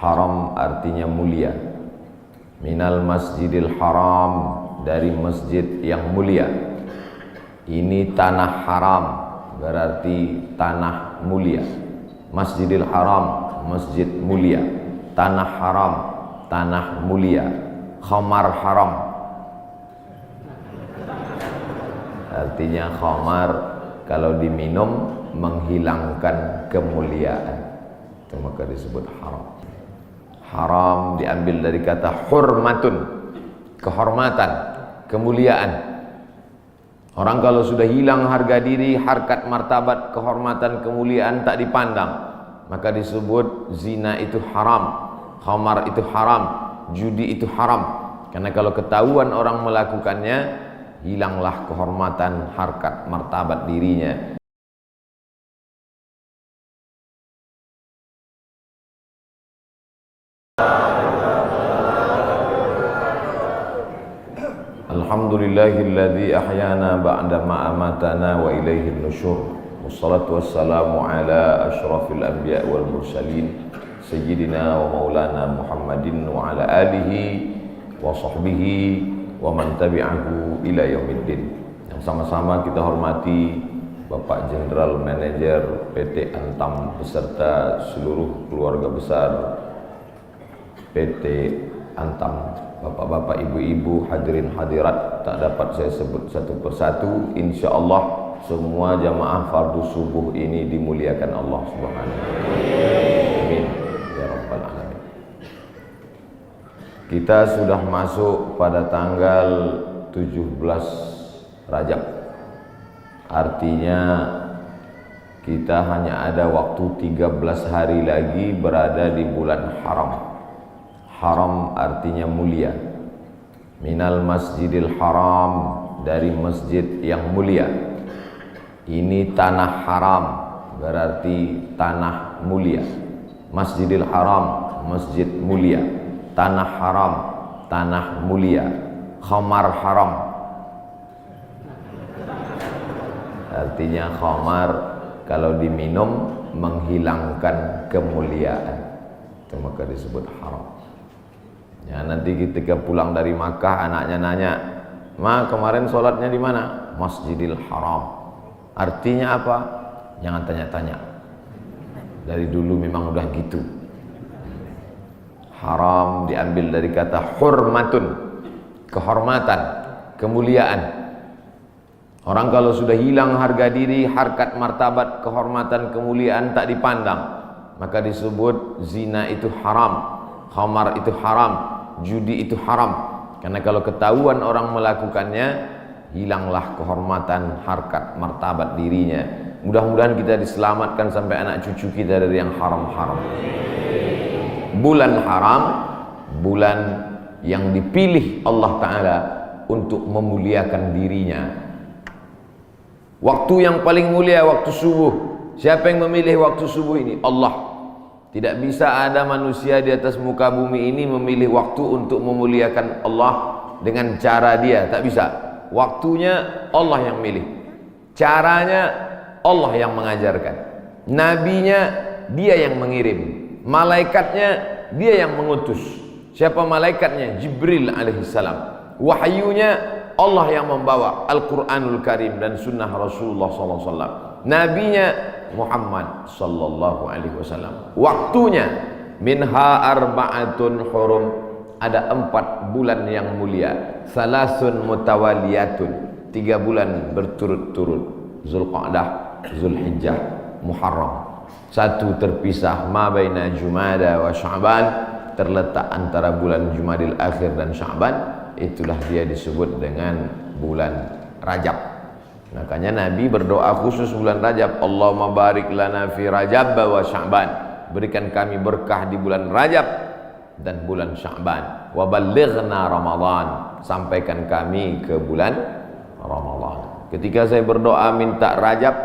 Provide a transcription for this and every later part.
Haram artinya mulia. Minal masjidil haram, dari masjid yang mulia. Ini tanah haram, berarti tanah mulia. Masjidil haram, masjid mulia. Tanah haram, tanah mulia. Khamar haram, artinya khamar kalau diminum menghilangkan kemuliaan, itu maka disebut haram. Haram diambil dari kata hurmatun, kehormatan, kemuliaan. Orang kalau sudah hilang harga diri, harkat, martabat, kehormatan, kemuliaan tak dipandang, maka disebut zina itu haram, khamar itu haram, judi itu haram. Karena kalau ketahuan orang melakukannya, hilanglah kehormatan, harkat, martabat dirinya. Alhamdulillahilladzi ahyana ba'da ma amatana wa ilaihin nusyur. Wassalatu wassalamu ala asyrafil anbiya wal mursalin sayyidina wa maulana Muhammadin wa ala alihi wa sahbihi wa man tabi'ahu ila yaumiddin. Yang sama-sama kita hormati Bapak Jenderal Manajer PT Antam beserta seluruh keluarga besar PT Antam, bapak-bapak, ibu-ibu, hadirin hadirat, tak dapat saya sebut satu persatu. Insyaallah semua jamaah fardu subuh ini dimuliakan Allah Subhanahu wa taala. Amin ya rabbal alamin. Kita sudah masuk pada tanggal 17 Rajab. Artinya kita hanya ada waktu 13 hari lagi berada di bulan haram. Haram artinya mulia. Minal masjidil haram, dari masjid yang mulia. Ini tanah haram, berarti tanah mulia. Masjidil haram, masjid mulia. Tanah haram, tanah mulia. Khamar haram, artinya khamar kalau diminum menghilangkan kemuliaan, itu maka disebut haram. Ya, nanti ketika pulang dari Makkah, anaknya nanya, "Ma, kemarin sholatnya di mana?" Masjidil Haram. Artinya apa? Jangan tanya-tanya. Dari dulu memang udah gitu. Haram diambil dari kata hurmatun, kehormatan, kemuliaan. Orang kalau sudah hilang harga diri, harkat, martabat, kehormatan, kemuliaan tak dipandang, maka disebut zina itu haram, khamar itu haram, judi itu haram. Karena kalau ketahuan orang melakukannya, hilanglah kehormatan, harkat, martabat dirinya. Mudah-mudahan kita diselamatkan sampai anak cucu kita dari yang haram-haram. Bulan haram, bulan yang dipilih Allah Ta'ala untuk memuliakan dirinya. Waktu yang paling mulia waktu subuh. Siapa yang memilih waktu subuh ini? Allah. Tidak bisa ada manusia di atas muka bumi ini memilih waktu untuk memuliakan Allah dengan cara dia. Tak bisa. Waktunya Allah yang milih. Caranya Allah yang mengajarkan. Nabinya dia yang mengirim. Malaikatnya dia yang mengutus. Siapa malaikatnya? Jibril alaihissalam. Wahyunya Allah yang membawa Al-Quranul Karim dan sunnah Rasulullah SAW. Nabinya Muhammad sallallahu alaihi wasallam. Waktunya minha arba'atun hurum, ada 4 bulan yang mulia. Salasun mutawaliyatun, 3 bulan berturut-turut. Zulqa'dah, Zulhijjah, Muharram. 1 terpisah, ma baina Jumada wa Sya'ban, terletak antara bulan Jumadil Akhir dan Sya'ban. Itulah dia disebut dengan bulan Rajab. Makanya Nabi berdoa khusus bulan Rajab, Allahumma barik lana fi Rajab wa Sya'ban, berikan kami berkah di bulan Rajab dan bulan Sya'ban. Wa ballighna Ramadan, sampaikan kami ke bulan Ramadan. Ketika saya berdoa minta Rajab,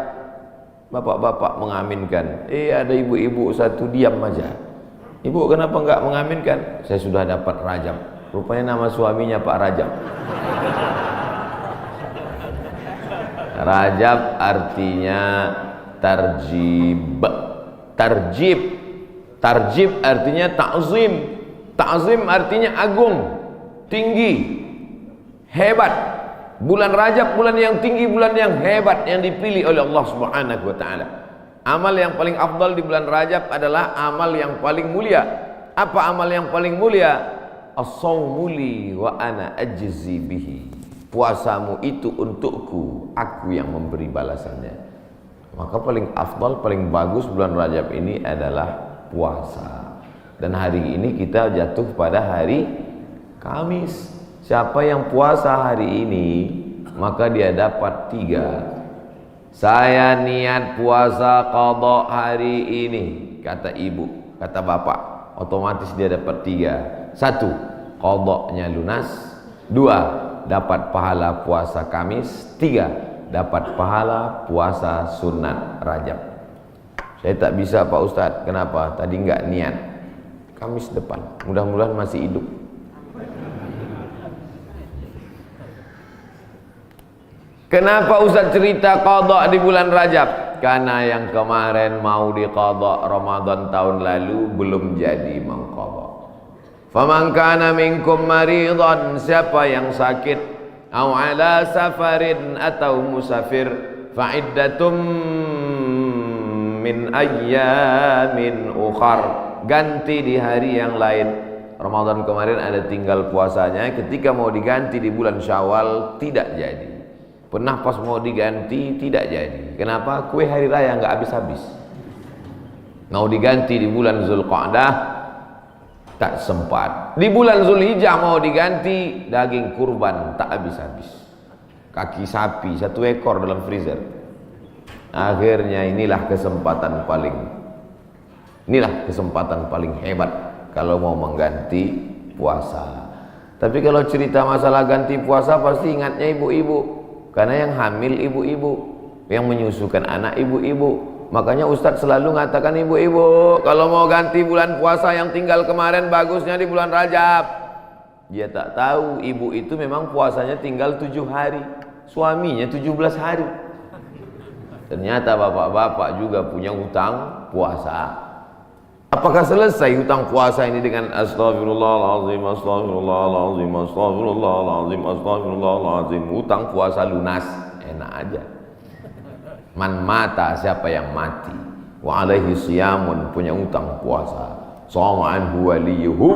bapak-bapak mengaminkan. Ada ibu-ibu satu diam aja. Ibu kenapa enggak mengaminkan? Saya sudah dapat Rajab. Rupanya nama suaminya Pak Rajab. Rajab artinya tarjib. Tarjib Tarjib artinya ta'zim. Ta'zim artinya agung, tinggi, hebat. Bulan Rajab bulan yang tinggi, bulan yang hebat yang dipilih oleh Allah Subhanahu wa taala. Amal yang paling afdal di bulan Rajab adalah amal yang paling mulia. Apa amal yang paling mulia? As-shaumu li wa ana ajzi bihi. Puasamu itu untukku, aku yang memberi balasannya. Maka paling afdal, paling bagus bulan Rajab ini adalah puasa. Dan hari ini kita jatuh pada hari Kamis. Siapa yang puasa hari ini, maka dia dapat 3. Saya niat puasa qadha hari ini, kata ibu, kata bapak, otomatis dia dapat 3. 1, qadhanya lunas. 2, dapat pahala puasa Kamis. 3, dapat pahala puasa sunat Rajab. Saya tak bisa Pak Ustadz. Kenapa? Tadi enggak niat. Kamis depan, mudah-mudahan masih hidup. Kenapa Ustaz cerita qadha di bulan Rajab? Karena yang kemarin mau diqadha Ramadan tahun lalu belum jadi mengqadha. Faman kana minkum maridan, siapa yang sakit, au ala safarin atau musafir, fa iddatum min ayyamin ukhar, ganti di hari yang lain. Ramadan kemarin ada tinggal puasanya, ketika mau diganti di bulan Syawal tidak jadi. Pernah pas mau diganti tidak jadi. Kenapa? Kue hari raya nggak habis-habis. Mau diganti di bulan Zulqa'dah tak sempat. Di bulan Zulhijjah mau diganti, daging kurban tak habis-habis. Kaki sapi 1 ekor dalam freezer. Akhirnya inilah kesempatan paling hebat kalau mau mengganti puasa. Tapi kalau cerita masalah ganti puasa pasti ingatnya ibu-ibu. Karena yang hamil ibu-ibu, yang menyusukan anak ibu-ibu. Makanya Ustadz selalu mengatakan ibu-ibu, kalau mau ganti bulan puasa yang tinggal kemarin, bagusnya di bulan Rajab. Dia tak tahu ibu itu memang puasanya tinggal 7 hari, suaminya 17 hari. Ternyata bapak-bapak juga punya hutang puasa. Apakah selesai hutang puasa ini dengan astagfirullahaladzim, astagfirullahaladzim, astagfirullahaladzim, astagfirullahaladzim? Hutang puasa lunas, enak aja. Man mata, siapa yang mati, wa alaihi siyamun, punya hutang puasa, shoma anhu waliyuhu,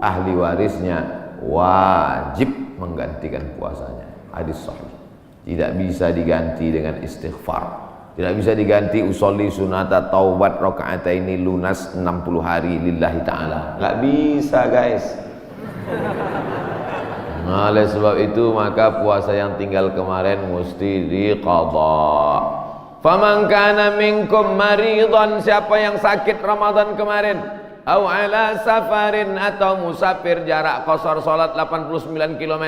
ahli warisnya wajib menggantikan puasanya. Hadis sahih. Tidak bisa diganti dengan istighfar. Tidak bisa diganti usolli sunata taubat rakaataini lunas 60 hari lillahi ta'ala. Nggak bisa guys. Nah, oleh sebab itu maka puasa yang tinggal kemarin mesti diqadha. Faman kana minkum maridan, siapa yang sakit Ramadan kemarin, au ala safarin atau musafir, jarak qasar salat 89 km,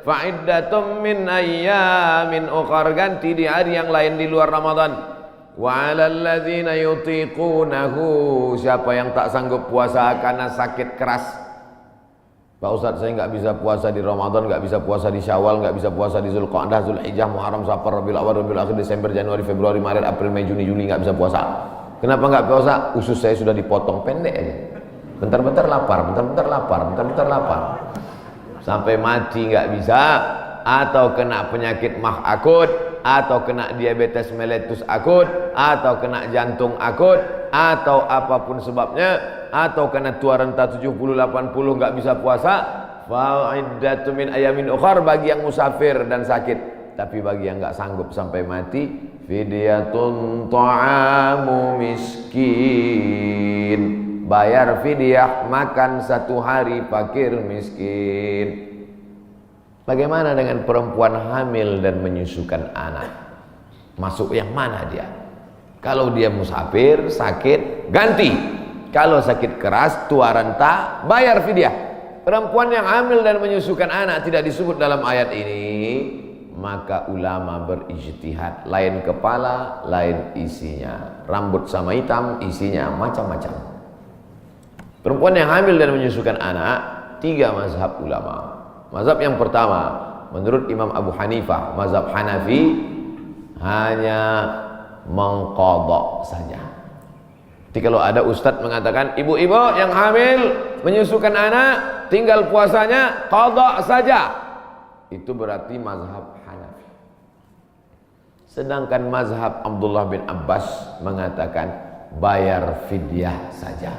fa iddatum min ayyamin ukhar, ganti di hari yang lain di luar Ramadan. Wa 'alal ladzina yutiqunahu, siapa yang tak sanggup puasa karena sakit keras. Pak Ustadz, saya nggak bisa puasa di Ramadan, nggak bisa puasa di Syawal, nggak bisa puasa di Zulqa'dah, Zulhijjah, Muharram, Safar, Rabiul Awal, Rabiul Akhir, Desember, Januari, Februari, Maret, April, Mei, Juni, Juli, nggak bisa puasa. Kenapa nggak puasa? Usus saya sudah dipotong pendek aja. Bentar-bentar lapar, bentar-bentar lapar, bentar-bentar lapar. Sampai mati nggak bisa, atau kena penyakit mah akut, atau kena diabetes mellitus akut, atau kena jantung akut, atau apapun sebabnya, atau kena tua renta 70-80 nggak bisa puasa, fa'iddatu min ayamin ukhar, bagi yang musafir dan sakit. Tapi bagi yang nggak sanggup sampai mati, fidyatun ta'amu miskin, bayar fidyah makan 1 hari fakir miskin. Bagaimana dengan perempuan hamil dan menyusukan anak? Masuk yang mana dia? Kalau dia musafir, sakit, ganti. Kalau sakit keras, tua renta, bayar fidyah. Perempuan yang hamil dan menyusukan anak tidak disebut dalam ayat ini, maka ulama berijtihad, lain kepala, lain isinya. Rambut sama hitam, isinya macam-macam. Perempuan yang hamil dan menyusukan anak, 3 mazhab ulama. Mazhab yang pertama, menurut Imam Abu Hanifah, mazhab Hanafi, hanya mengqadha saja. Jadi kalau ada ustadz mengatakan ibu-ibu yang hamil menyusukan anak tinggal puasanya qadha saja, itu berarti mazhab Hanafi. Sedangkan mazhab Abdullah bin Abbas mengatakan bayar fidyah saja.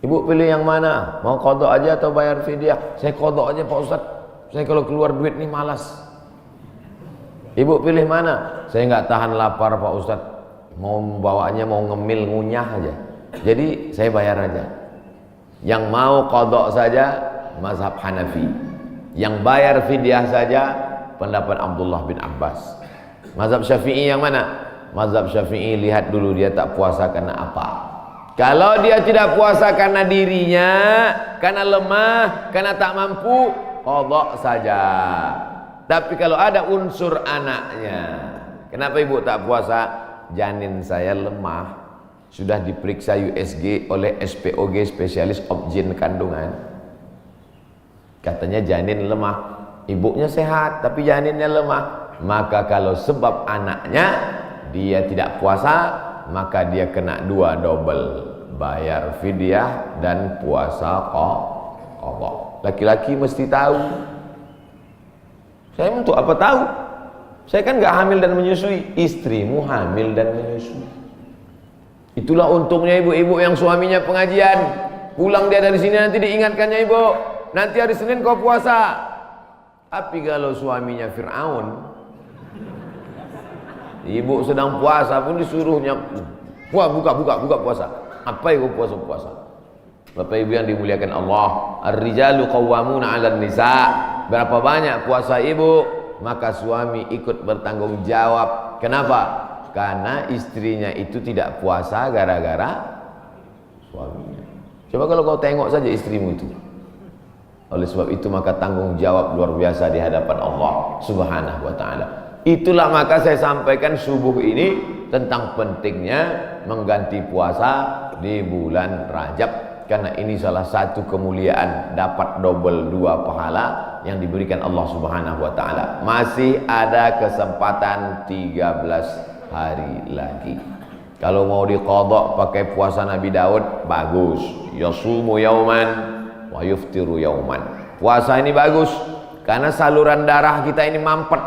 Ibu pilih yang mana? Mau qadha aja atau bayar fidyah? Saya qadha aja Pak Ustadz. Saya kalau keluar duit nih malas. Ibu pilih mana? Saya nggak tahan lapar Pak Ustadz. Mau bawaannya mau ngemil ngunyah aja. Jadi saya bayar aja. Yang mau qadha saja mazhab Hanafi. Yang bayar fidyah saja pendapat Abdullah bin Abbas. Mazhab Syafi'i yang mana? Mazhab Syafi'i lihat dulu dia tak puasa karena apa. Kalau dia tidak puasa karena dirinya, karena lemah, karena tak mampu, qadha saja. Tapi kalau ada unsur anaknya, kenapa ibu tak puasa? Janin saya lemah, sudah diperiksa USG oleh SPOG, spesialis obgyn kandungan. Katanya janin lemah, ibunya sehat tapi janinnya lemah. Maka kalau sebab anaknya dia tidak puasa, maka dia kena dua double, bayar fidyah dan puasa qadha. Laki-laki mesti tahu. Saya untuk apa tahu? Saya kan nggak hamil dan menyusui, istrimu hamil dan menyusui. Itulah untungnya ibu-ibu yang suaminya pengajian. Pulang dia dari sini nanti diingatkannya, ibu, nanti hari Senin kau puasa. Tapi kalau suaminya Fir'aun, ibu sedang puasa pun disuruhnya buka puasa. Apa itu puasa? Bapak ibu yang dimuliakan Allah, ar-rijalu qawwamuna 'alan nisa. Berapa banyak puasa ibu, maka suami ikut bertanggung jawab. Kenapa? Karena istrinya itu tidak puasa gara-gara suaminya. Coba kalau kau tengok saja istrimu itu. Oleh sebab itu maka tanggung jawab luar biasa di hadapan Allah Subhanahu wa taala. Itulah maka saya sampaikan subuh ini tentang pentingnya mengganti puasa di bulan Rajab. Karena ini salah satu kemuliaan, dapat double dua pahala yang diberikan Allah Subhanahu wa taala. Masih ada kesempatan 13 hari lagi. Kalau mau diqadha pakai puasa Nabi Daud, bagus. Yasumu yauman wa yuftiru yauman. Puasa ini bagus karena saluran darah kita ini mampet.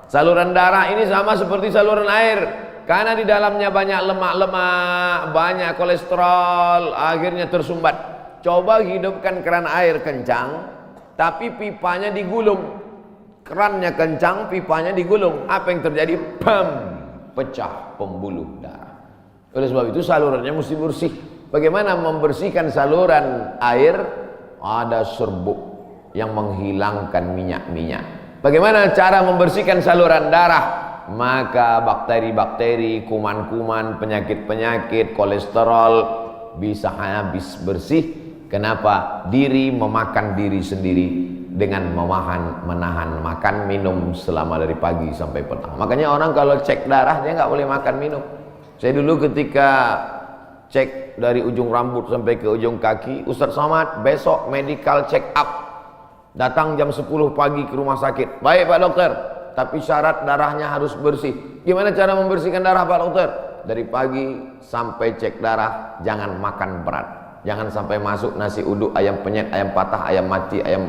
Saluran darah ini sama seperti saluran air. Karena di dalamnya banyak lemak-lemak, banyak kolesterol, akhirnya tersumbat. Coba hidupkan keran air kencang, tapi pipanya digulung. Kerannya kencang, pipanya digulung. Apa yang terjadi? Bam! Pecah pembuluh darah. Oleh sebab itu salurannya mesti bersih. Bagaimana membersihkan saluran air? Ada serbuk yang menghilangkan minyak-minyak. Bagaimana cara membersihkan saluran darah? Maka bakteri-bakteri, kuman-kuman, penyakit-penyakit, kolesterol bisa habis bersih. Kenapa? Diri memakan diri sendiri dengan menahan makan minum selama dari pagi sampai petang. Makanya orang kalau cek darah dia nggak boleh makan minum. Saya dulu ketika cek dari ujung rambut sampai ke ujung kaki, Ustadz Somad besok medical check up, datang jam 10 pagi ke rumah sakit. Baik Pak Dokter, tapi syarat darahnya harus bersih. Gimana cara membersihkan darah Pak Dokter? Dari pagi sampai cek darah jangan makan berat. Jangan sampai masuk nasi uduk, ayam penyet, ayam patah, ayam mati, ayam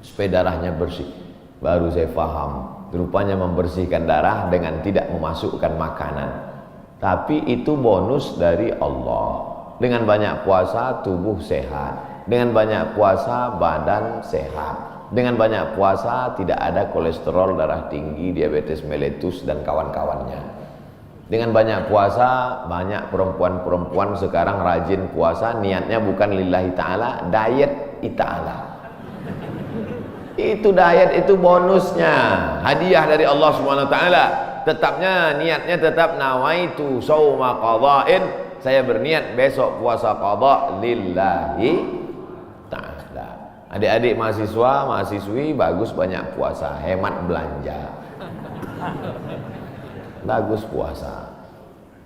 supaya darahnya bersih. Baru saya paham, rupanya membersihkan darah dengan tidak memasukkan makanan. Tapi itu bonus dari Allah. Dengan banyak puasa tubuh sehat, dengan banyak puasa badan sehat, dengan banyak puasa tidak ada kolesterol darah tinggi, diabetes mellitus dan kawan-kawannya. Dengan banyak puasa, banyak perempuan-perempuan sekarang rajin puasa, niatnya bukan lillahi ta'ala, diet ta'ala. Itu diet, itu bonusnya, hadiah dari Allah Subhanahu wa taala. Tetapnya niatnya tetap nawaitu shauma qadha'in, saya berniat besok puasa qadha lillahi ta'ala. Adik-adik mahasiswa, mahasiswi bagus banyak puasa, hemat belanja. Bagus puasa.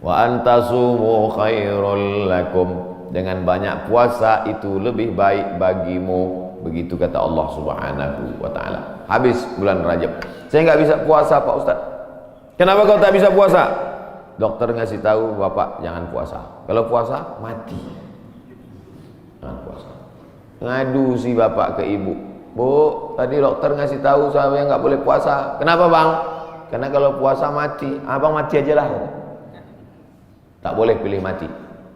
Wa antasumu khairul lakum, dengan banyak puasa itu lebih baik bagimu. Begitu kata Allah Subhanahu wa taala. Habis bulan Rajab, saya nggak bisa puasa Pak Ustaz. Kenapa kau tak bisa puasa? dokter ngasih tahu bapak jangan puasa. Kalau puasa mati. Jangan puasa. Ngadu si bapak ke ibu, bu, tadi dokter ngasih tahu saya nggak boleh puasa. Kenapa bang? Karena kalau puasa mati. Abang mati aja lah. Tak boleh pilih mati.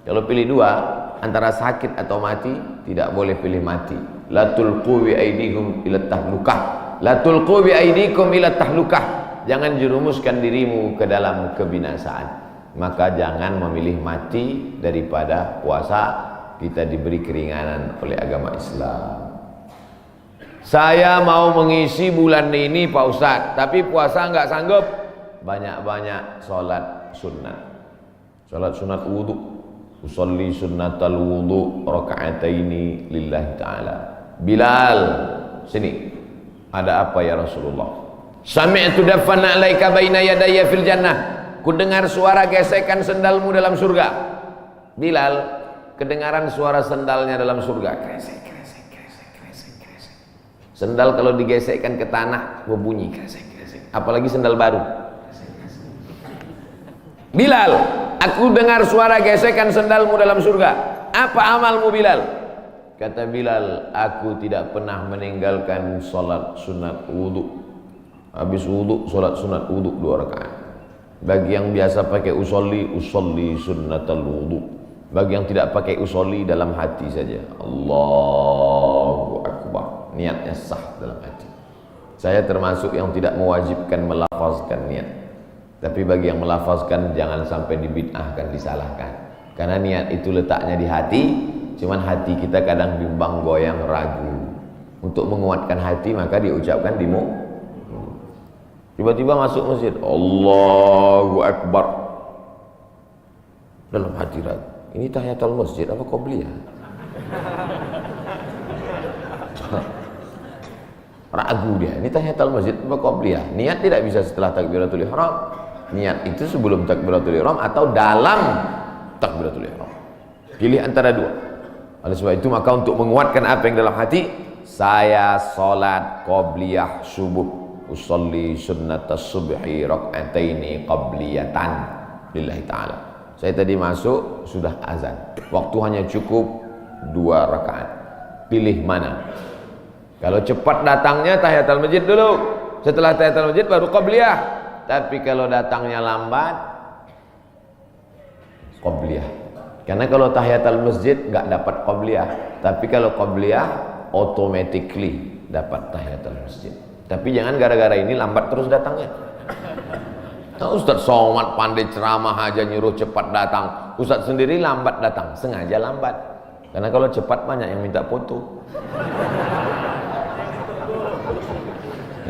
Kalau pilih dua, antara sakit atau mati, tidak boleh pilih mati. La tulqu bi aidikum ila tahlukah. La tulqu bi aidikum ila tahlukah. Jangan jerumuskan dirimu ke dalam kebinasaan. Maka jangan memilih mati daripada puasa. Kita diberi keringanan oleh agama Islam. Saya mau mengisi bulan ini Pak Ustadz, tapi puasa nggak sanggup. Banyak-banyak sholat sunat. Sholat sunat wudu. Usolli sunnatal wudu raka'ataini lillahi ta'ala. Bilal, sini. Ada apa ya Rasulullah? Sami'tu dafana alaika baina yadayya fil jannah. Ku dengar suara gesekan sendalmu dalam surga. Bilal, kedengaran suara sendalnya dalam surga. Kresek, kresek, kresek, kresek, kresek. Sendal kalau digesekkan ke tanah berbunyi kresek, kresek. Apalagi sendal baru. Bilal, aku dengar suara gesekan sendalmu dalam surga. Apa amalmu Bilal? Kata Bilal, aku tidak pernah meninggalkan salat sunat wudu. Habis wudu, salat sunat wudu 2 rakaat. Bagi yang biasa pakai usolli sunnatal wudu. Bagi yang tidak pakai usolli, dalam hati saja. Allahu Akbar. Niatnya sah dalam hati. Saya termasuk yang tidak mewajibkan melafazkan niat. Tapi bagi yang melafazkan, jangan sampai dibid'ahkan, disalahkan. Karena niat itu letaknya di hati. Cuman hati kita kadang bimbang, goyang, ragu. Untuk menguatkan hati, maka diucapkan di mulut. Tiba-tiba masuk masjid, Allahu Akbar. Dalam hati ragu. Ini tahiyatul masjid apa qobliyah? Ragu dia. Ini tahiyatul masjid apa qobliyah? Niat tidak bisa setelah takbiratul ihram. Niat itu sebelum takbiratul ihram atau dalam takbiratul ihram. Pilih antara dua. Oleh sebab itu maka untuk menguatkan apa yang dalam hati, saya salat qobliyah subuh. Usolli sunnatas subhi rak'ataini qabliyatan lillahi ta'ala. Saya tadi masuk sudah azan. Waktu hanya cukup 2 rakaat. Pilih mana? Kalau cepat datangnya tahiyatul masjid dulu. Setelah tahiyatul masjid baru qabliyah. Tapi kalau datangnya lambat, qabliyah. Karena kalau tahiyatul masjid enggak dapat qabliyah. Tapi kalau qabliyah automatically dapat tahiyatul masjid. Tapi jangan gara-gara ini lambat terus datangnya. Nah, Ustaz Somad pandai ceramah aja nyuruh cepat datang. Ustaz sendiri lambat datang, sengaja lambat. Karena kalau cepat banyak yang minta foto.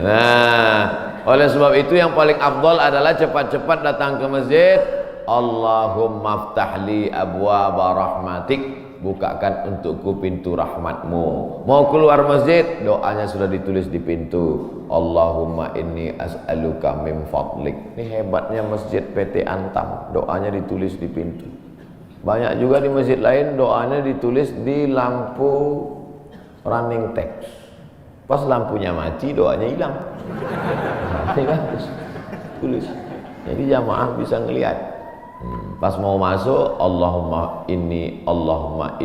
Nah, oleh sebab itu yang paling afdal adalah cepat-cepat datang ke masjid. Allahumma ftahli abwaaba rahmatik. Bukakan untukku pintu rahmatmu. Mau keluar masjid, doanya sudah ditulis di pintu. Allahumma inni as'aluka min fadlik. Ini hebatnya masjid PT Antam, doanya ditulis di pintu. Banyak juga di masjid lain doanya ditulis di lampu running text. Pas lampunya mati, doanya hilang. Ini kan tulis. Jadi jamaah bisa ngelihat. Pas mau masuk, Allahumma inni, Allahumma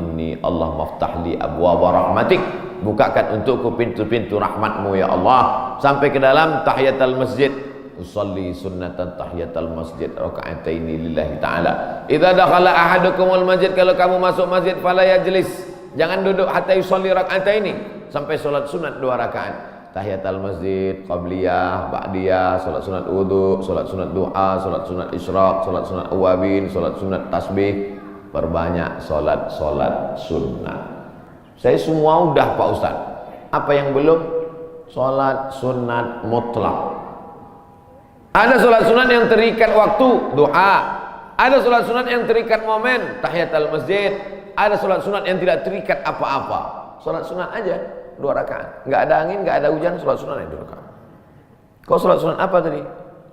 ftahli abwaaba rahmatik. Bukakan untukku pintu-pintu rahmatmu ya Allah. Sampai ke dalam tahiyatul masjid. Usolli sunnatan tahiyatul masjid raka'ataini lillahi ta'ala. Idza dakhala ahadukumul masjid, kalau kamu masuk masjid fala yajlis. Jangan duduk hatta yusolli raka'ataini, sampai salat sunat 2 rakaat. Tahiyatul masjid, qabliyah, ba'diyah, salat sunat wudu, salat sunat du'a, salat sunat isyraq, salat sunat awabin, salat sunat tasbih. Perbanyak salat sunat. Saya semua udah Pak Ustaz. Apa yang belum? Salat sunat mutlak. Ada salat sunat yang terikat waktu, doa. Ada salat sunat yang terikat momen, tahiyatul masjid. Ada salat sunat yang tidak terikat apa-apa. Salat sunat aja 2 rakaat. Enggak ada angin, enggak ada hujan, salat sunat yang 2 rakaat. Kau salat sunat apa tadi?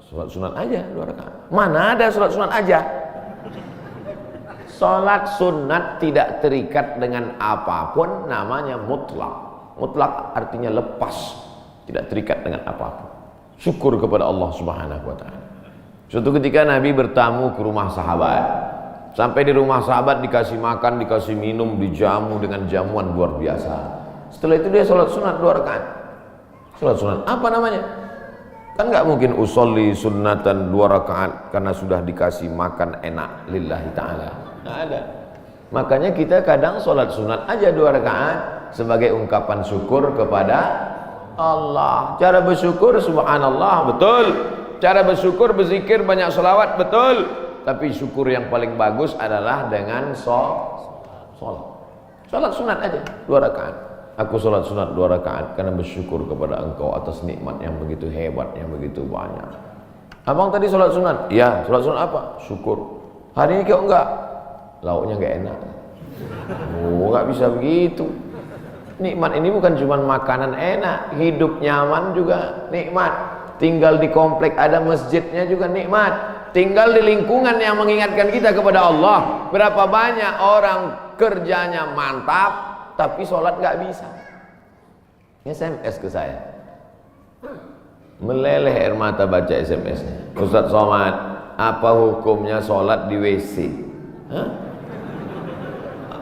Salat sunat aja 2 rakaat. Mana ada salat sunat aja? Salat sunat tidak terikat dengan apapun, namanya mutlak. Mutlak artinya lepas, tidak terikat dengan apapun. Syukur kepada Allah Subhanahu wa taala. Suatu ketika Nabi bertamu ke rumah sahabat. Sampai di rumah sahabat dikasih makan, dikasih minum, dijamu dengan jamuan luar biasa. Setelah itu dia sholat sunat 2 rakaat. Sholat sunat apa namanya? Kan nggak mungkin usolli sunnatan 2 rakaat karena sudah dikasih makan enak lillahi ta'ala. Nggak ada. Makanya kita kadang sholat sunat aja 2 rakaat sebagai ungkapan syukur kepada Allah. Cara bersyukur subhanallah, betul. Cara bersyukur berzikir banyak selawat, betul. Tapi syukur yang paling bagus adalah dengan sholat. Sholat sunat aja 2 rakaat. Aku sholat sunat 2 rakaat karena bersyukur kepada engkau atas nikmat yang begitu hebat, yang begitu banyak. Abang tadi sholat sunat? Ya, sholat sunat apa? Syukur. Hari ini kok enggak? Lauknya enggak enak. Oh, enggak bisa begitu. Nikmat ini bukan cuma makanan enak, hidup nyaman juga nikmat. Tinggal di komplek ada masjidnya juga nikmat. Tinggal di lingkungan yang mengingatkan kita kepada Allah. Berapa banyak orang kerjanya mantap tapi sholat gak bisa. SMS ke saya, meleleh air mata baca SMS-nya. Ustaz Somad, apa hukumnya sholat di WC? Hah?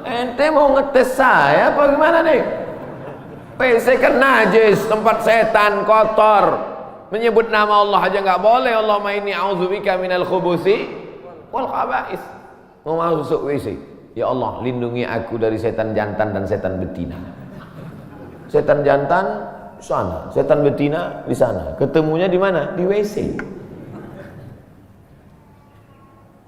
Ente mau ngetes saya apa gimana nih? WC kan najis, tempat setan, kotor. Menyebut nama Allah aja nggak boleh. Allahumma inni a'udzubika minal khubuthi wal khaba'is. Mau masuk WC, ya Allah lindungi aku dari setan jantan dan setan betina. Setan jantan di sana, setan betina di sana. Ketemunya di mana? Di WC.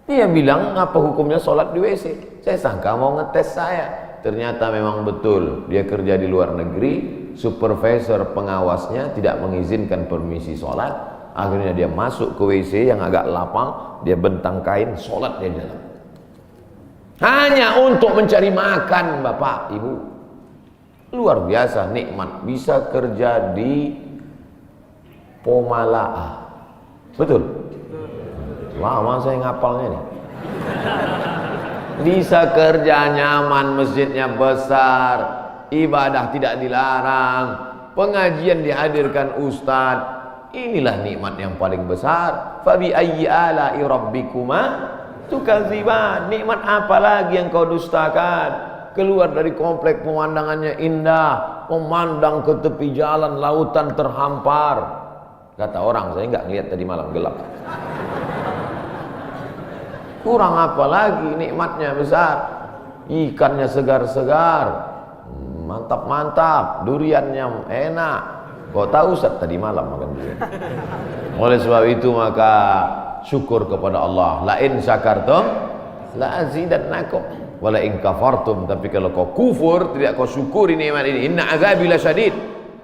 Dia bilang apa hukumnya sholat di WC? Saya sangka mau ngetes saya. Ternyata memang betul. Dia kerja di luar negeri. Supervisor pengawasnya tidak mengizinkan permisi sholat. Akhirnya dia masuk ke WC yang agak lapang. Dia bentang kain, sholat di dalam. Hanya untuk mencari makan, Bapak, Ibu. Luar biasa nikmat. Bisa kerja di Pomalaa. Betul? Lama saya ngapalnya nih. Bisa kerja nyaman, masjidnya besar, ibadah tidak dilarang, pengajian dihadirkan ustaz. Inilah nikmat yang paling besar. Fabi ayyi ala'i rabbikuma tukadziban. Nikmat apa lagi yang kau dustakan? Keluar dari komplek pemandangannya indah, memandang ke tepi jalan, lautan terhampar. Kata orang, saya nggak ngeliat tadi malam, gelap. Kurang apa lagi, nikmatnya besar. Ikannya segar-segar, mantap-mantap, duriannya enak. Kau tahu Ustaz tadi malam makan durian. Oleh sebab itu maka syukur kepada Allah. La in syakartum la azidannakum wa la in kafartum. Tapi kalau kau kufur, tidak kau syukuri nikmat ini, inna azabi lasyadid.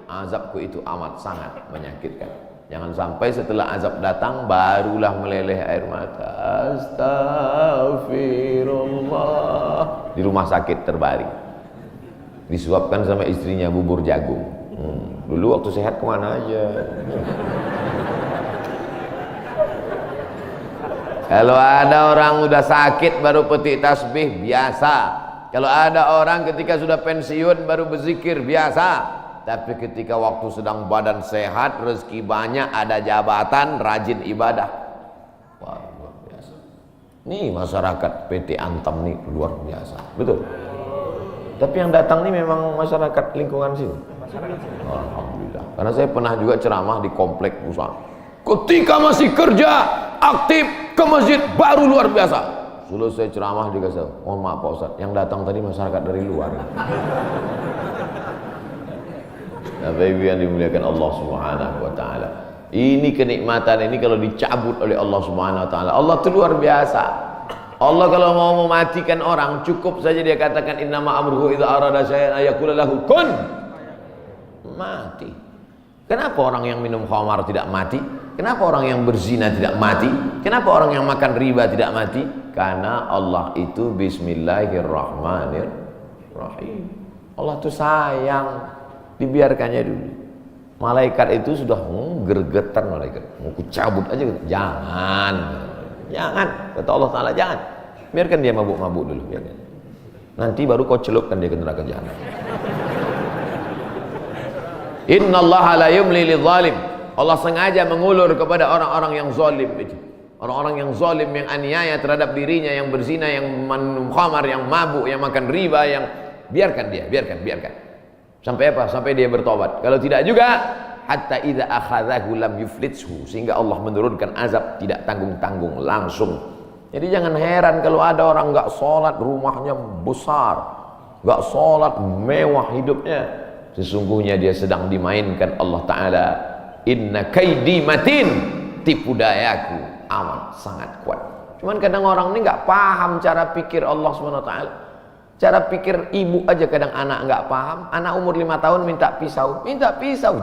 Azabku itu amat sangat menyakitkan. Jangan sampai setelah azab datang barulah meleleh air mata. Astagfirullah. Di rumah sakit terbaring, disuapkan sama istrinya bubur jagung. Dulu waktu sehat kemana aja. Kalau ada orang udah sakit baru petik tasbih, biasa. Kalau ada orang ketika sudah pensiun baru berzikir, biasa. Tapi ketika waktu sedang badan sehat, rezeki banyak, ada jabatan, rajin ibadah, wah, luar biasa. Nih masyarakat PT Antam nih luar biasa, betul. Tapi yang datang nih memang masyarakat lingkungan sini. Alhamdulillah. Karena saya pernah juga ceramah di komplek usaha. Ketika masih kerja aktif ke masjid baru luar biasa. Selesai ceramah juga saya, mohon maaf Pak Ustaz, yang datang tadi masyarakat dari luar. Bapak Ibu yang dimuliakan Allah Subhanahu wa taala. Ini kenikmatan ini kalau dicabut oleh Allah Subhanahu wa taala, Allah itu luar biasa. Allah kalau mau mematikan orang, cukup saja dia katakan innama amruhu idza arada syai'an ayaqula lahu kun, mati. Kenapa orang yang minum khamar tidak mati? Kenapa orang yang berzina tidak mati? Kenapa orang yang makan riba tidak mati? Karena Allah itu bismillahirrahmanirrahim. Allah itu sayang. Dibiarkannya dulu. Malaikat itu sudah gergetan malaikat. Mau kucabut aja. Jangan. Jangan. Kata Allah Ta'ala jangan. Biarkan dia mabuk-mabuk dulu. Biarkan. Nanti baru kau celupkan dia ke neraka jahanam. Innallaha la yumli lidzalim. Allah sengaja mengulur kepada orang-orang yang zalim itu. Orang-orang yang zalim, yang aniaya terhadap dirinya, yang berzina, yang minum khamar, yang mabuk, yang makan riba, yang biarkan dia, biarkan. Sampai apa? Sampai dia bertobat. Kalau tidak juga, hatta idza akhadhahu lam yuflithu, sehingga Allah menurunkan azab tidak tanggung-tanggung langsung. Jadi jangan heran kalau ada orang enggak salat, rumahnya besar, enggak salat, mewah hidupnya. Sesungguhnya dia sedang dimainkan Allah Ta'ala. Inna kaidi matin, tipu dayaku amat sangat kuat. Cuman kadang orang ini enggak paham cara pikir Allah SWT. Cara pikir ibu aja kadang anak enggak paham. Anak umur 5 tahun minta pisau,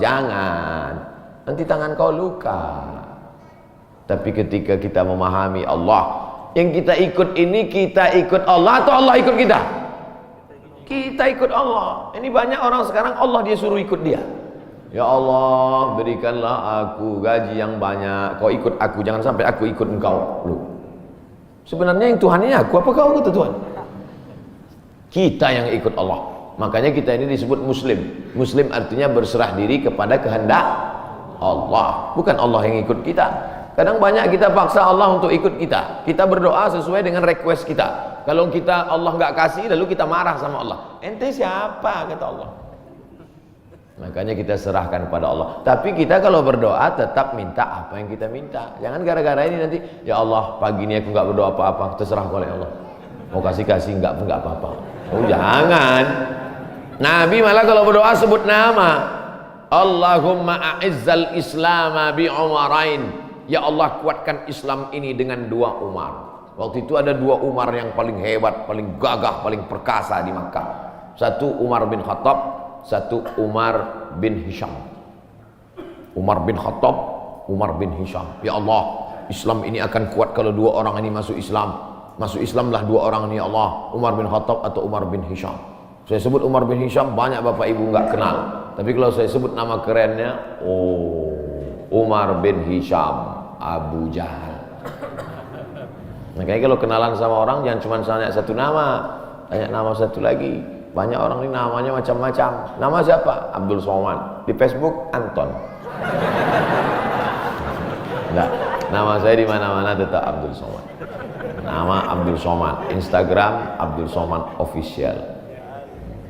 jangan, nanti tangan kau luka. Tapi ketika kita memahami Allah, yang kita ikut ini, kita ikut Allah atau Allah ikut kita? Kita ikut Allah. Ini banyak orang sekarang Allah dia suruh ikut dia. Ya Allah, berikanlah aku gaji yang banyak, kau ikut aku, jangan sampai aku ikut engkau. Loh, sebenarnya yang Tuhan ini aku apa kau itu Tuhan? Kita yang ikut Allah. Makanya kita ini disebut muslim. Muslim artinya berserah diri kepada kehendak Allah, bukan Allah yang ikut kita. Kadang banyak kita paksa Allah untuk ikut kita. Kita berdoa sesuai dengan request kita. Kalau kita Allah nggak kasih, lalu kita marah sama Allah. Ente siapa, kata Allah. Makanya kita serahkan pada Allah. Tapi kita kalau berdoa tetap minta apa yang kita minta. Jangan gara-gara ini nanti, ya Allah pagi ini aku nggak berdoa apa-apa, terserah oleh Allah. Mau kasih nggak apa-apa. Oh jangan. Nabi malah kalau berdoa sebut nama. Allahumma a'izzal islama bi umarain. Ya Allah, kuatkan Islam ini dengan 2 Umar. Waktu itu ada 2 Umar yang paling hebat, paling gagah, paling perkasa di Makkah. Satu Umar bin Khattab, satu Umar bin Hisham. Umar bin Khattab, Umar bin Hisham. Ya Allah, Islam ini akan kuat kalau 2 orang ini masuk Islam. Masuk Islamlah 2 orang ini ya Allah, Umar bin Khattab atau Umar bin Hisham. Saya sebut Umar bin Hisham, banyak bapak ibu nggak kenal. Tapi kalau saya sebut nama kerennya, oh, Umar bin Hisham Abu Jahal. Makanya kalau kenalan sama orang jangan cuma tanya satu nama, tanya nama satu lagi. Banyak orang ini namanya macam-macam. Nama siapa? Abdul Somad. Di Facebook Anton. Enggak, nama saya di mana-mana tetap Abdul Somad. Nama Abdul Somad, Instagram Abdul Somad Official.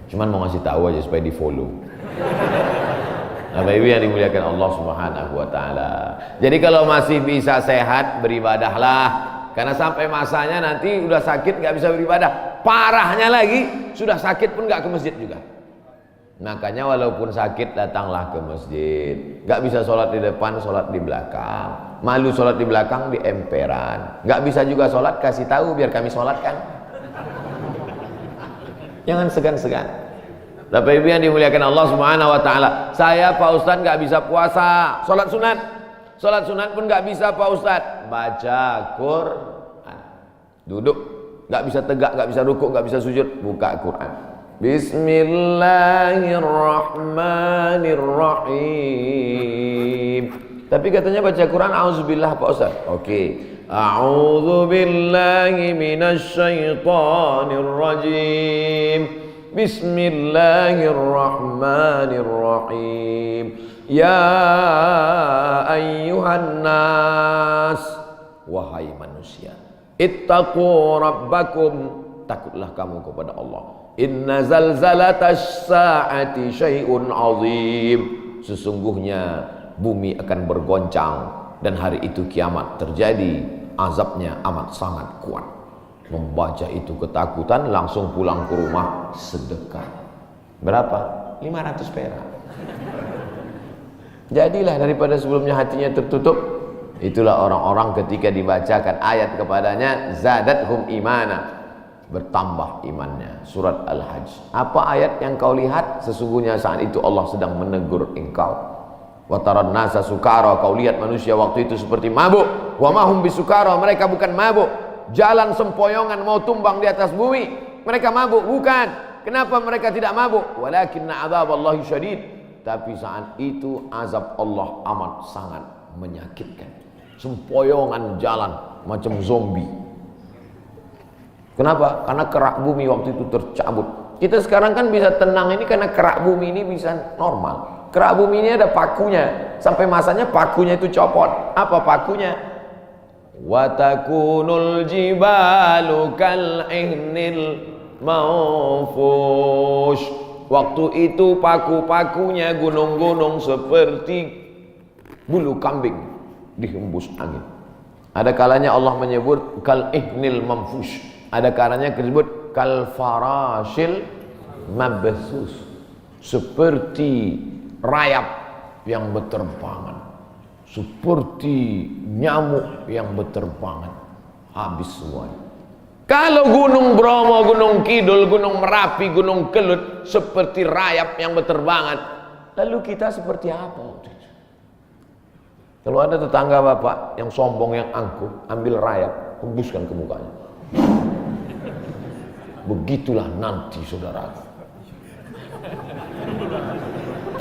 Cuman mau ngasih tahu aja supaya di follow. Bapak Ibu yang dimuliakan Allah Subhanahu wa taala. Jadi kalau masih bisa sehat, beribadahlah. Karena sampai masanya nanti udah sakit nggak bisa beribadah. Parahnya lagi, sudah sakit pun nggak ke masjid juga. Makanya walaupun sakit datanglah ke masjid. Nggak bisa sholat di depan, sholat di belakang. Malu sholat di belakang, di emperan. Nggak bisa juga sholat, kasih tahu biar kami sholatkan. Jangan segan-segan. Bapak Ibu yang dimuliakan Allah Subhanahu wa taala, saya Pak Ustadz nggak bisa puasa, sholat sunat pun nggak bisa Pak Ustadz. Baca Quran, duduk, nggak bisa tegak, nggak bisa rukuk, nggak bisa sujud, buka Quran. Bismillahirrahmanirrahim. Tapi katanya baca Quran auzubillah Pak Ustadz. Oke. A'udzubillahi minasyaitonirrajim. Bismillahirrahmanirrahim. Ya ayyuhan nas, wahai manusia, ittaqu rabbakum, takutlah kamu kepada Allah. Inna zalzalatas saati syai'un azim. Sesungguhnya bumi akan bergoncang dan hari itu kiamat terjadi, azabnya amat sangat kuat. Membaca itu ketakutan, langsung pulang ke rumah sedekah. Berapa? 500 perak. Jadilah daripada sebelumnya hatinya tertutup. Itulah orang-orang ketika dibacakan ayat kepadanya, zadathum imana, bertambah imannya. Surat Al-Hajj. Apa ayat yang kau lihat? Sesungguhnya saat itu Allah sedang menegur engkau. Wa taran nasa sukara, kau lihat manusia waktu itu seperti mabuk. Wa mahum bisukara, mereka bukan mabuk. Jalan sempoyongan mau tumbang di atas bumi, mereka mabuk? Bukan. Kenapa mereka tidak mabuk? Walakinna adzaballahi syadid. Tapi saat itu azab Allah amat sangat menyakitkan. Sempoyongan jalan macam zombie. Kenapa? Karena kerak bumi waktu itu tercabut. Kita sekarang kan bisa tenang ini karena kerak bumi ini bisa normal. Kerak bumi ini ada pakunya. Sampai masanya pakunya itu copot. Apa pakunya? wa takunul jibalu kal ihnil manfush. Waktu itu paku-pakunya gunung-gunung seperti bulu kambing dihembus angin. Ada kalanya Allah menyebut kal ihnil manfush, ada kalanya disebut kal farashil mabthus, seperti rayap yang berterbangan, seperti nyamuk yang berterbangan, habis semuanya. Kalau Gunung Bromo, Gunung Kidul, Gunung Merapi, Gunung Kelut seperti rayap yang berterbangan, lalu kita seperti apa? Kalau ada tetangga bapak yang sombong, yang angkuh, ambil rayap, hembuskan ke mukanya. Begitulah nanti saudara.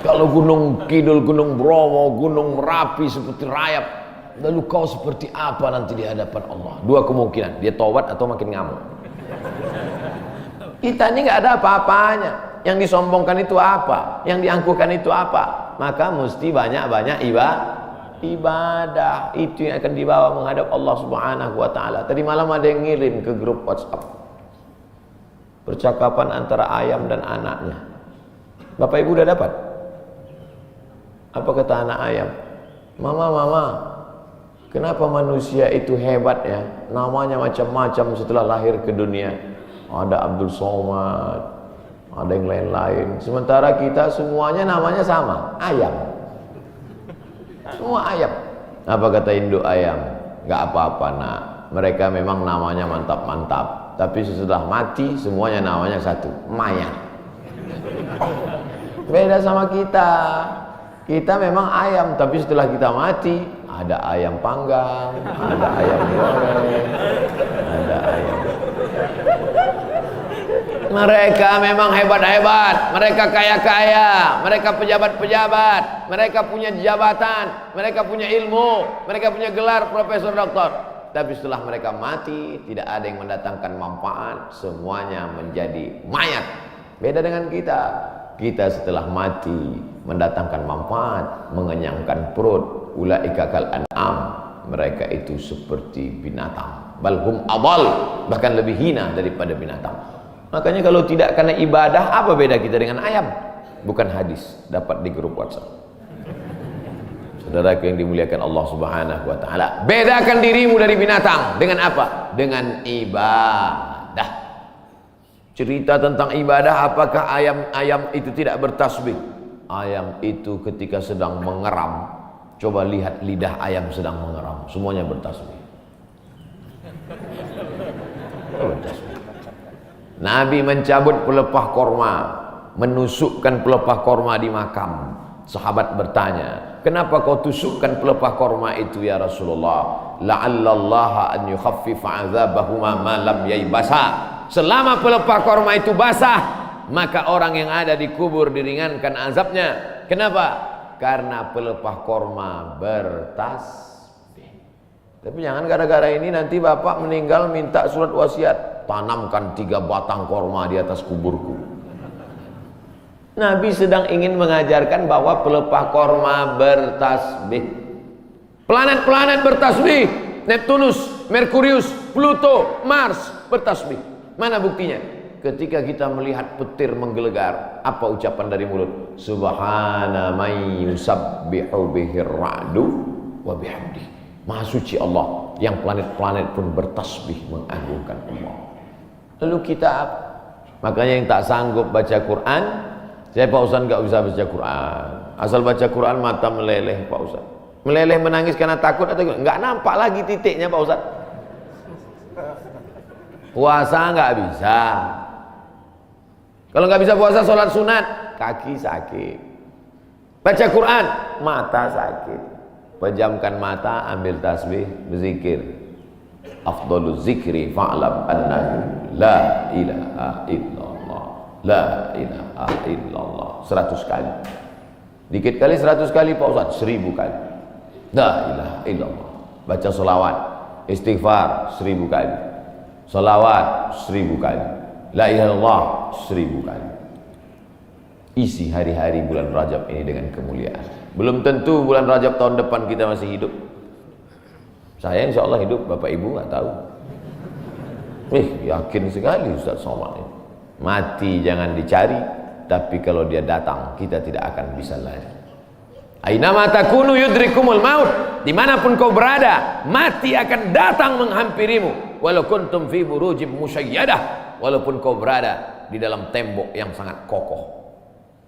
Kalau Gunung Kidul, Gunung Bromo, Gunung Merapi seperti rayap, lalu kau seperti apa nanti di hadapan Allah? Dua kemungkinan, dia taubat atau makin ngamuk. Kita ini nggak ada apa-apanya. Yang disombongkan itu apa? Yang diangkuhkan itu apa? Maka mesti banyak-banyak ibadah. Itu yang akan dibawa menghadap Allah Subhanahu wa taala. Tadi malam ada yang ngirim ke grup WhatsApp percakapan antara ayam dan anaknya. Bapak Ibu udah dapat? Apa kata anak ayam? Mama, kenapa manusia itu hebat ya? Namanya macam-macam setelah lahir ke dunia. Ada Abdul Somad, ada yang lain-lain. Sementara kita semuanya namanya sama, ayam. Semua ayam. Apa kata induk ayam? Gak apa-apa nak, mereka memang namanya mantap-mantap, tapi sesudah mati semuanya namanya satu, mayat. Beda sama kita. Kita memang ayam, tapi setelah kita mati ada ayam panggang, ada ayam goreng, ada ayam. Mereka memang hebat-hebat, mereka kaya-kaya, mereka pejabat-pejabat, mereka punya jabatan, mereka punya ilmu, mereka punya gelar profesor doktor. Tapi setelah mereka mati, tidak ada yang mendatangkan manfaat, semuanya menjadi mayat. Beda dengan kita. Kita setelah mati mendatangkan manfaat, mengenyangkan perut. Ulaika kal an'am, mereka itu seperti binatang. Balhum adal, bahkan lebih hina daripada binatang. Makanya kalau tidak karena ibadah, apa beda kita dengan ayam? Bukan hadis, dapat di grup WhatsApp. Saudara yang dimuliakan Allah Subhanahu wa taala, bedakan dirimu dari binatang dengan apa? Dengan ibadah. Cerita tentang ibadah, apakah ayam itu tidak bertasbih? Ayam itu ketika sedang mengeram, coba lihat lidah ayam sedang mengeram, semuanya bertasbih. Nabi mencabut pelepah korma, menusukkan pelepah korma di makam. Sahabat bertanya, kenapa kau tusukkan pelepah korma itu ya Rasulullah? La'allallaha an yukhaffifa 'adzabahuma ma lam yaibasa. Selama pelepah korma itu basah, maka orang yang ada di kubur diringankan azabnya. Kenapa? Karena pelepah korma bertasbih. Tapi jangan gara-gara ini nanti bapak meninggal minta surat wasiat, tanamkan 3 batang korma di atas kuburku. Nabi sedang ingin mengajarkan bahwa pelepah korma bertasbih. Planet-planet bertasbih. Neptunus, Merkurius, Pluto, Mars bertasbih. Mana buktinya? Ketika kita melihat petir menggelegar, apa ucapan dari mulut? Subhana man yusabbihu bihir ra'du wa bihamdi. Maha suci Allah yang planet-planet pun bertasbih mengagungkan Allah. Lalu kita apa? Makanya yang tak sanggup baca Quran, saya Pak Ustaz nggak bisa baca Quran. Asal baca Quran mata meleleh Pak Ustaz. Meleleh menangis karena takut atau nggak nampak lagi titiknya Pak Ustaz. Puasa nggak bisa. Kalau nggak bisa puasa, sholat sunat, kaki sakit. Baca Quran, mata sakit. Pejamkan mata, ambil tasbih, berzikir. Afdaluz zikri fa'lam annahu la ilaha illallah. La ilaha illallah. 100 kali. Dikit kali 100 kali Pak Ustaz, 1000 kali. La ilaha illallah. Baca sholawat, istighfar 1000 kali. Salawat 1000 kali. La ilaha illallah 1000 kali. Isi hari-hari bulan Rajab ini dengan kemuliaan. Belum tentu bulan Rajab tahun depan kita masih hidup. Saya insya Allah hidup, Bapak Ibu nggak tahu. Yakin sekali Ustaz Somad ini. Mati jangan dicari, tapi kalau dia datang kita tidak akan bisa lari. Ainama takunu yudrikumul maut. Dimanapun kau berada, mati akan datang menghampirimu. Walau kuntum fi burujim musyayyadah. Walaupun kau berada di dalam tembok yang sangat kokoh.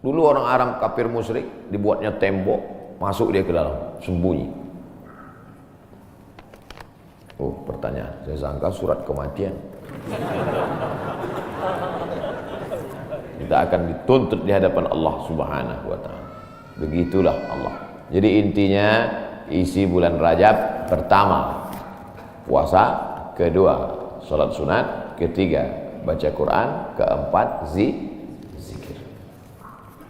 Dulu orang Arab kafir musyrik dibuatnya tembok, masuk dia ke dalam, sembunyi. Oh, pertanyaan, saya sangka surat kematian. Kita akan dituntut di hadapan Allah Subhanahu wa taala. Begitulah Allah. Jadi intinya isi bulan Rajab, pertama puasa, kedua salat sunat, ketiga baca Quran, keempat zikir.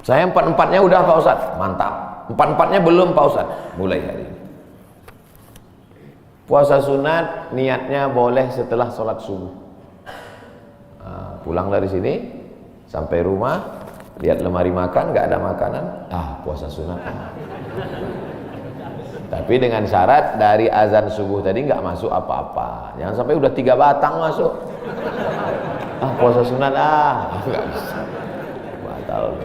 Saya empat-empatnya udah Pak Ustaz, mantap. Empat-empatnya belum Pak Ustaz, mulai hari ini. Puasa sunat niatnya boleh setelah sholat subuh. Pulang dari sini sampai rumah, lihat lemari makan, nggak ada makanan, puasa sunat. Tapi dengan syarat dari azan subuh tadi nggak masuk apa-apa. Jangan sampai udah 3 batang masuk. Puasa sunat nggak bisa. Batal.